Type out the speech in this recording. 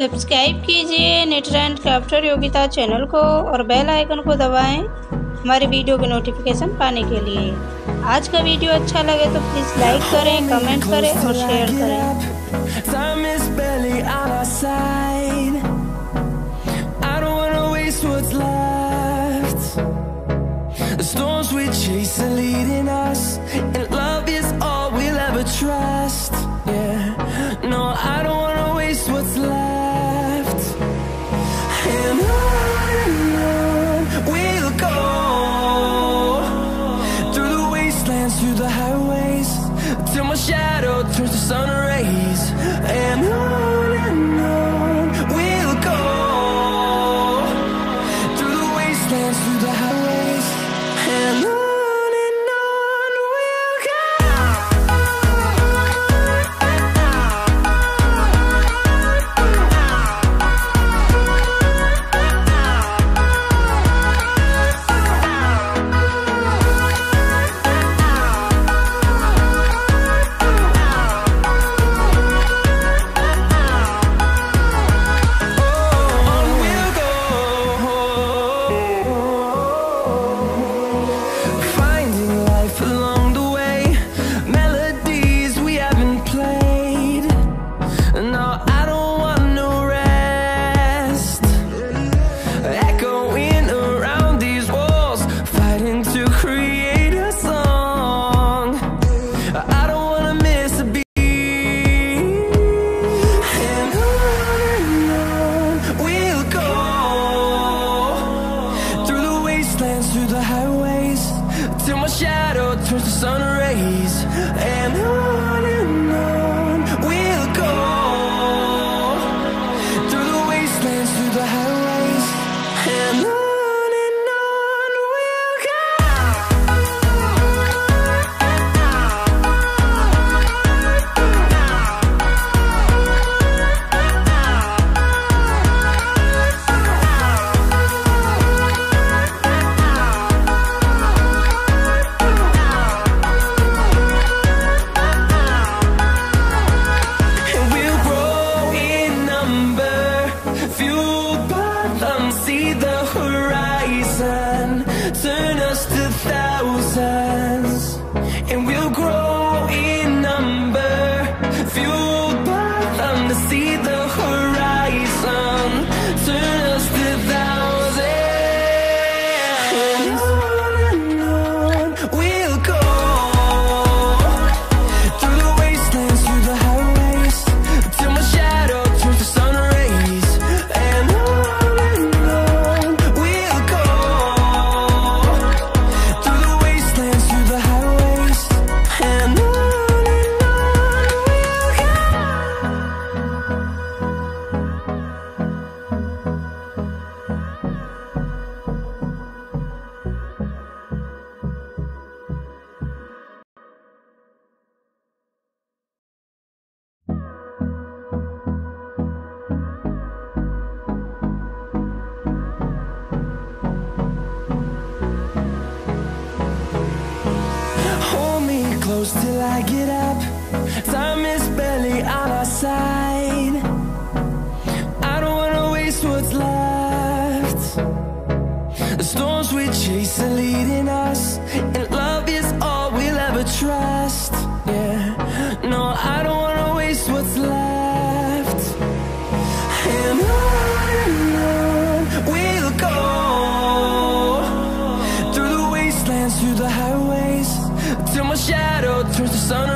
सब्सक्राइब कीजिए nutrient capture Yogita चैनल को और बेल आइकन को दबाएं हमारी वीडियो के नोटिफिकेशन पाने के लिए। आज का वीडियो अच्छा लगे तो प्लीज़ लाइक करें, कमेंट करें और शेयर करें। The storms we chase are leading us, and love is all we'll ever trust. Yeah, no, I don't wanna waste what's left. And on we'll go, through the wastelands, through the highways, till my shadow turns to sun rays. And on we'll go, through the wastelands, through the highways. And on we'll go. Through the highways, till my shadow turns to sun rays. And on we'll go, through the wastelands, through the highways. And on we'll go. See the horizon, turn us to thousands, and we'll grow in number, fueled by them. To see the horizon, turn us to thousands, and on we'll go, through the wastelands, through the highways, till my shadow turns to sun rays. And close till I get up. Time is barely on our side. I don't wanna waste what's left. The storms we chase are leading us, and love is all we'll ever trust. Yeah, no, I don't wanna waste what's left. And on we'll go, through the wastelands, through the highways, till my shadow turns to sun